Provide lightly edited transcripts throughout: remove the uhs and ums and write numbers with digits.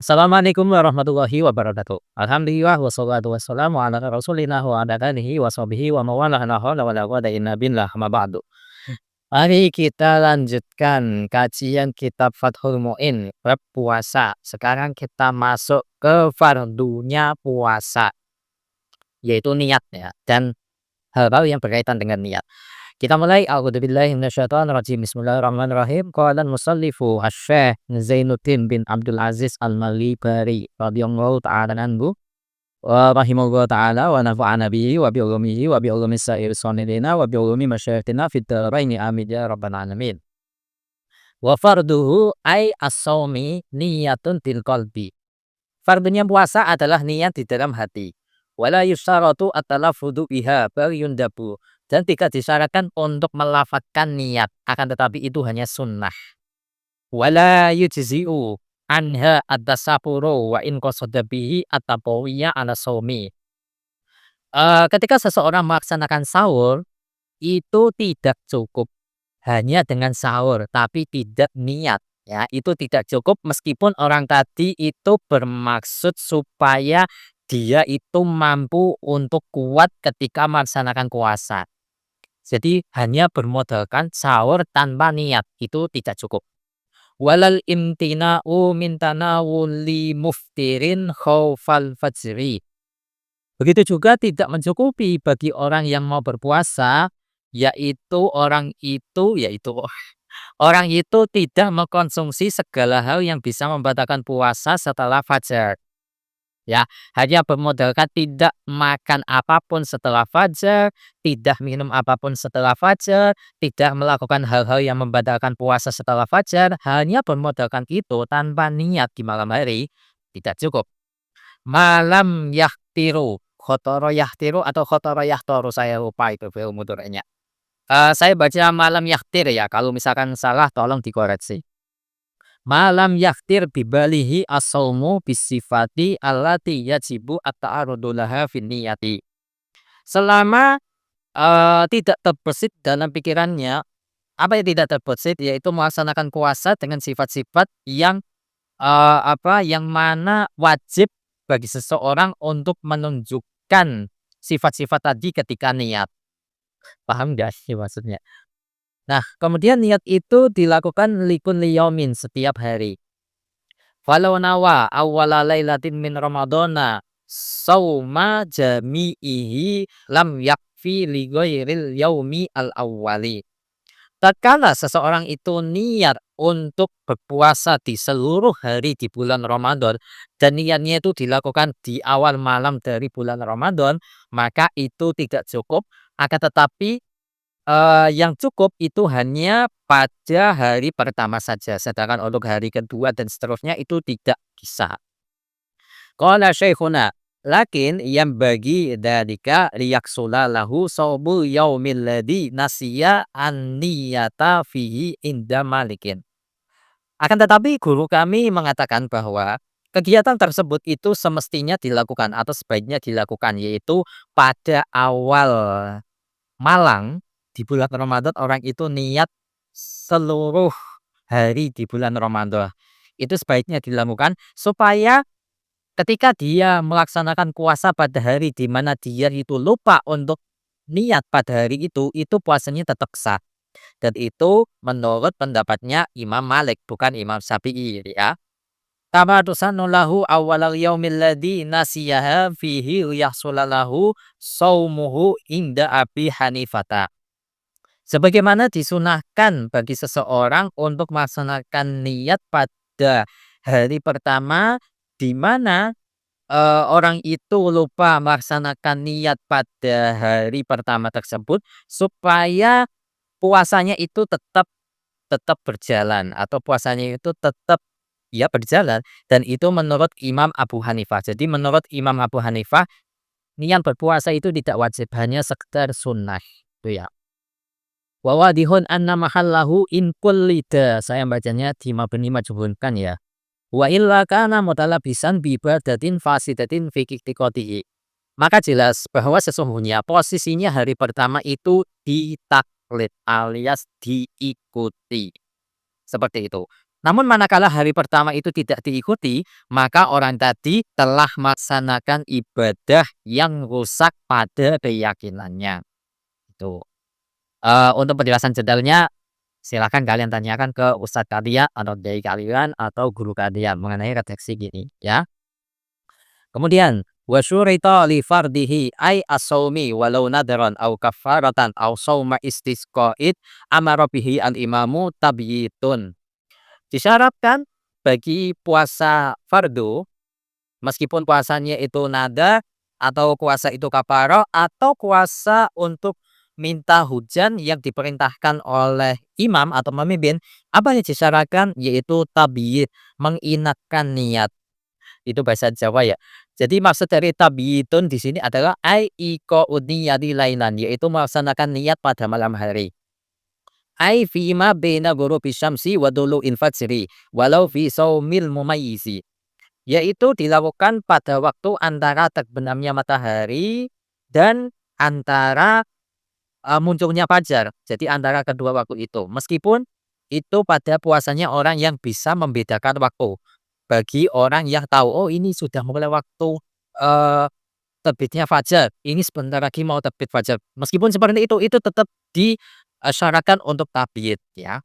Assalamualaikum warahmatullahi wabarakatuh. Alhamdulillah wassalatu wassalamu ala Rasulillah wa ala alihi wa sahbihi wa mawalah la haula wala quwata illa billah amma ba'du. Mari kita lanjutkan kajian kitab Fathul Muin bab puasa. Sekarang kita masuk ke fardunya puasa, yaitu niat ya dan hal-hal yang berkaitan dengan niat. Kita mulai a'udzubillahi minasyaitonirrajim. Bismillahirrahmanirrahim. Qala al-musannifu Asy-Syaikh Zainuddin bin Abdul Aziz Al-Malibari radhiyallahu ta'ala anhu wa rahimahullahu ta'ala wa nafa'ana bihi wa bi ulumihi wa bi ulumi sa'ir sonidina wa bi ulumi masyayikhina fid dharaini amin ya rabbal alamin. Wa farduhu ay as-shaumi niyatun til qalbi. Fardunya puasa adalah niat di dalam hati. Wala yusyaratu at-talaffudu biha bal yundabu. Dan tidak disyaratkan untuk melafadzkan niat, akan tetapi itu hanya sunnah. Wala yujzi'u anha at-tasafuru wa in qasada bihi at-tapawiyya ala shaumi. Ketika seseorang melaksanakan sahur, itu tidak cukup hanya dengan sahur, tapi tidak niat. Ya, itu tidak cukup meskipun orang tadi itu bermaksud supaya dia itu mampu untuk kuat ketika melaksanakan puasa. Jadi hanya bermodalkan sahur tanpa niat itu tidak cukup. Walal imtina'u min tanawuli muftirin khaufal fajri. Begitu juga tidak mencukupi bagi orang yang mau berpuasa, yaitu orang itu tidak mengkonsumsi segala hal yang bisa membatalkan puasa setelah fajar. Ya, hanya bermodalkan tidak makan apapun setelah fajar, tidak minum apapun setelah fajar, tidak melakukan hal-hal yang membatalkan puasa setelah fajar, hanya bermodalkan itu tanpa niat di malam hari, tidak cukup. Malam yahtiru, khotoro yahtiru atau khotoro yahtoru, saya lupa itu fi'il mudhari'nya. Saya baca malam yahtir ya, kalau misalkan salah tolong dikoreksi. Malam yaktir bibalihi as-saumu bisifati allati yajibu at-ta'arrudu laha fin niyati. Selama tidak terbesit dalam pikirannya, apa yang tidak terbesit yaitu melaksanakan puasa dengan sifat-sifat yang yang mana wajib bagi seseorang untuk menunjukkan sifat-sifat tadi ketika niat. Paham gak sih maksudnya? Nah, kemudian niat itu dilakukan likulli yaumin setiap hari. Falau nawa awwala lailatin min ramadhana sauma jami'ihi lam yakfi li ghairil yaumi al-awwali. Tatkala seseorang itu niat untuk berpuasa di seluruh hari di bulan Ramadan dan niatnya itu dilakukan di awal malam dari bulan Ramadan, maka itu tidak cukup, akan tetapi yang cukup itu hanya pada hari pertama saja, sedangkan untuk hari kedua dan seterusnya itu tidak bisa. Qala syekhuna, lakin yang bagi dzalika liyaksula lahu shaumul yaumil ladzi nasiya an-niyata fihi inda malikin. Akan tetapi guru kami mengatakan bahwa kegiatan tersebut itu semestinya dilakukan atau sebaiknya dilakukan, yaitu pada awal malang di bulan Ramadan orang itu niat seluruh hari di bulan Ramadan. Itu sebaiknya dilakukan supaya ketika dia melaksanakan puasa pada hari di mana dia itu lupa untuk niat pada hari itu puasanya tetap sah. Dan itu menurut pendapatnya Imam Malik, bukan Imam Syafi'i ya. Kama tusannu lahu awwalal yaumil ladzi nasiyaha fihi yahsulalahu saumuhu inda Abi Hanifata. Sebagaimana disunahkan bagi seseorang untuk melaksanakan niat pada hari pertama di mana orang itu lupa melaksanakan niat pada hari pertama tersebut supaya puasanya itu tetap tetap berjalan atau puasanya itu tetap ya berjalan, dan itu menurut Imam Abu Hanifah. Jadi menurut Imam Abu Hanifah niat berpuasa itu tidak wajib, hanya sekedar sunnah itu ya. Wa wadihun anna mahallahu in kullida. Saya bacanya di mabni majhul kan ya. Wa illa kana mutalabisan bi ibadatin fasidatin fi iqtiqadihi. Maka jelas bahwa sesungguhnya posisinya hari pertama itu ditaklid alias diikuti. Seperti itu. Namun manakala hari pertama itu tidak diikuti, maka orang tadi telah melaksanakan ibadah yang rusak pada keyakinannya. Itu. Untuk penjelasan detailnya silakan kalian tanyakan ke ustadz kalian atau kiai kalian atau guru kalian mengenai redaksi gini ya. Kemudian wasyurita li fardihi ay as-saumi walau nadran aw kafaratan aw sauma istisqa'id amara bihi al-imamu tabyitun. Disyaratkan bagi puasa fardu, meskipun puasanya itu nada atau puasa itu kafarah atau puasa untuk minta hujan yang diperintahkan oleh imam atau pemimpin, apa yang disyaratkan yaitu tabyid, menginatkan niat. Itu bahasa Jawa ya. Jadi maksud dari tabyidun di sini adalah ai iqa'ud niyati lailan, yaitu melaksanakan niat pada malam hari. Ai fi ma baina ghurubi syamsi wa dulu'il fajri walau fi shaumil mumayyizi. Yaitu dilakukan pada waktu antara terbenamnya matahari dan antara munculnya fajar. Jadi antara kedua waktu itu. Meskipun itu pada puasanya orang yang bisa membedakan waktu. Bagi orang yang tahu, oh ini sudah mulai waktu eee, terbitnya fajar, ini sebentar lagi mau terbit fajar. Meskipun seperti itu tetap disyaratkan untuk tabyid ya.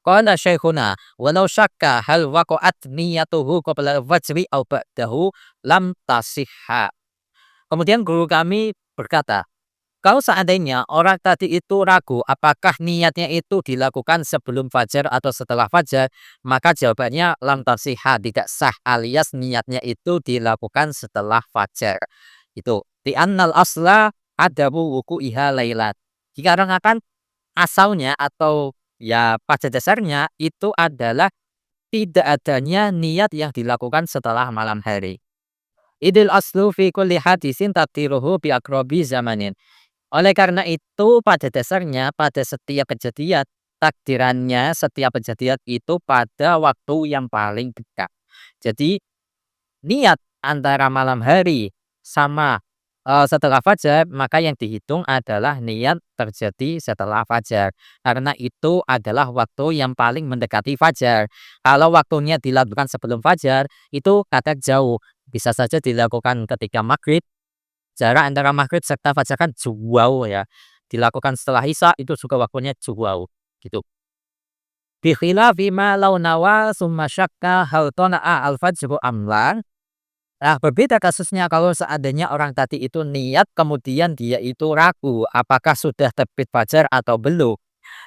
Qala syekhuna walau syakka hal waqa'at niyatuhu qabla al-fajri aw ba'dahu lam tasihha. Kemudian guru kami berkata, kalau seandainya orang tadi itu ragu apakah niatnya itu dilakukan sebelum fajar atau setelah fajar, maka jawabannya lam tasihha, tidak sah, alias niatnya itu dilakukan setelah fajar. Itu di annal asla adamu wuku'iha lailat. Dikarenakan asalnya atau ya pada dasarnya itu adalah tidak adanya niat yang dilakukan setelah malam hari. Idil aslu fi kulli hadisin taqdiruhu bi aqrabi zamanin. Oleh karena itu pada dasarnya pada setiap kejadian takdirannya setiap kejadian itu pada waktu yang paling dekat. Jadi niat antara malam hari sama, setelah fajar, maka yang dihitung adalah niat terjadi setelah fajar. Karena itu adalah waktu yang paling mendekati fajar. Kalau waktunya dilakukan sebelum fajar, itu kadang jauh. Bisa saja dilakukan ketika maghrib, jarak antara maghrib serta fajar kan jauh ya. Dilakukan setelah isya itu juga waktunya jauh, gitu. Bi khilafi ma law nawa summa syakka hal tana'a al-fajru am la. Nah, berbeda kasusnya kalau seandainya orang tadi itu niat kemudian dia itu ragu apakah sudah terbit fajar atau belum.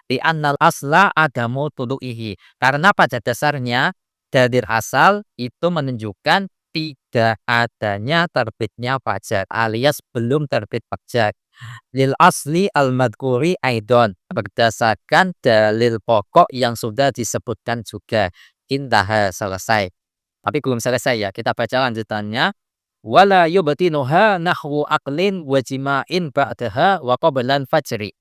Di annal asla adamu tulu'ihi. Karena pada dasarnya dalil asal itu menunjukkan tidak adanya terbitnya fajar alias belum terbit fajar. Lil asli al-madkuri aidon. Berdasarkan dalil pokok yang sudah disebutkan juga. Intaha, selesai. Tapi belum selesai ya, kita baca lanjutannya. Wala yubtinuha nahwu aqlin wa jima'in ba'daha wa qablan fajri.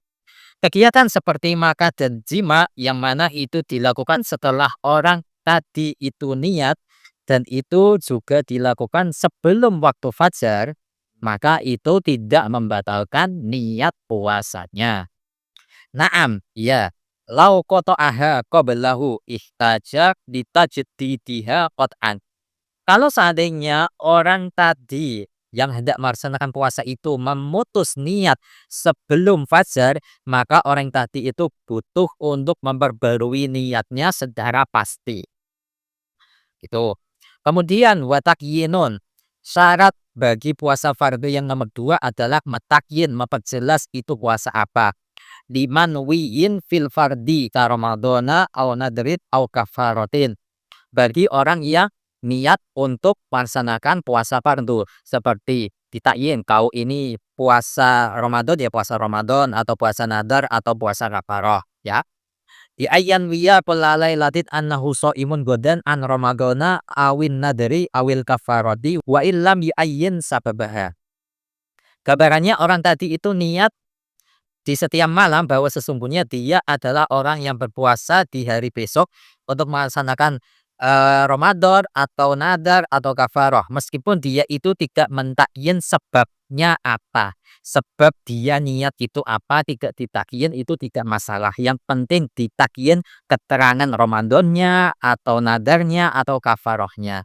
Kegiatan seperti makan dan jima yang mana itu dilakukan setelah orang tadi itu niat dan itu juga dilakukan sebelum waktu fajar, maka itu tidak membatalkan niat puasanya. Naam, ya. Lau qata'aha qablahu ihtajak ditajdidiha qat'an. Kalau seandainya orang tadi yang hendak melaksanakan puasa itu memutus niat sebelum fajar, maka orang tadi itu butuh untuk memperbarui niatnya secara pasti. Itu. Kemudian watakyinun. Syarat bagi puasa fardu yang nomor 2 adalah metakyin, memperjelas itu puasa apa. Liman wiyin fil fardi ka ramadhana au nadrit au kafaratin. Bagi orang yang niat untuk melaksanakan puasa fardu seperti ditakyin kau ini puasa Ramadan ya puasa Ramadan atau puasa nadar atau puasa kafarah ya. Di ayyan wiya pelalai latit annahu imun godan an ramadana awin nadari awil kafarati wa illam yu'ayyin sababaha. Kabarannya orang tadi itu niat di setiap malam bahwa sesungguhnya dia adalah orang yang berpuasa di hari besok untuk melaksanakan Ramadan atau nadar atau kafarah meskipun dia itu tidak mentakyin sebabnya apa. Sebab dia niat itu apa, tidak ditakyin itu tidak masalah. Yang penting ditakyin keterangan Ramadannya, atau nadarnya, atau kafarohnya.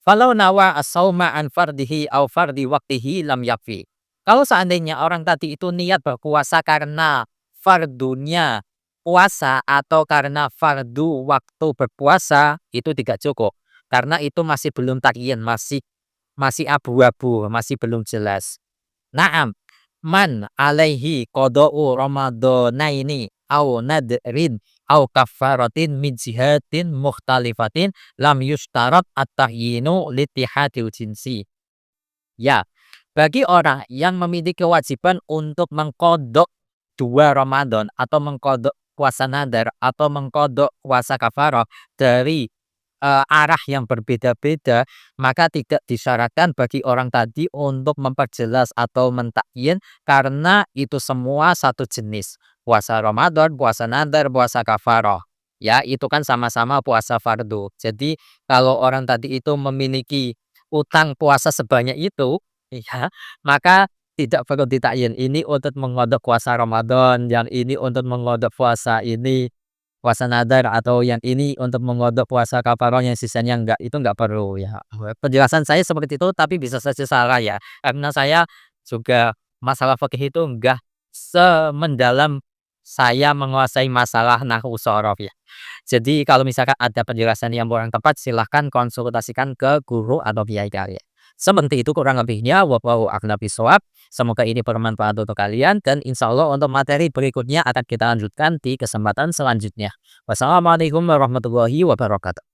Falau nawa as-sauma an fardihi au fardi waktihi lam yakfi. Kalau seandainya orang tadi itu niat berpuasa karena fardunya puasa atau karena fardu waktu berpuasa, itu tidak cukup. Karena itu masih belum takyin, masih masih abu-abu, masih belum jelas. Naam, man alaihi qada'u ramadhanaini au nadrin au kaffaratin min jihatin mukhtalifatin lam yustarat at-tahyinu litihadil jinsi. Ya, bagi orang yang memiliki kewajiban untuk mengkodok 2 Ramadan atau mengkodok puasa nadar atau mengkodok puasa kafarah dari arah yang berbeda-beda, maka tidak disyaratkan bagi orang tadi untuk memperjelas atau mentakyin karena itu semua satu jenis. Puasa Ramadan, puasa nadar, puasa kafarah. Ya, itu kan sama-sama puasa fardu. Jadi kalau orang tadi itu memiliki utang puasa sebanyak itu, ya, maka tidak perlu ditakyin. Ini untuk mengkodok puasa Ramadan, yang ini untuk mengkodok puasa ini. Puasa nadar atau yang ini untuk menggodok puasa kafarah yang sisanya enggak, itu enggak perlu ya. Penjelasan saya seperti itu tapi bisa saja salah ya, karena saya juga masalah fikih itu enggak semendalam saya menguasai masalah nahwu shorof ya. Jadi kalau misalkan ada penjelasan yang kurang tepat silahkan konsultasikan ke guru atau kiai kalian. Seperti itu kurang lebihnya, wallahu a'lam bishawab. Semoga ini bermanfaat untuk kalian dan insya Allah untuk materi berikutnya akan kita lanjutkan di kesempatan selanjutnya. Wassalamualaikum warahmatullahi wabarakatuh.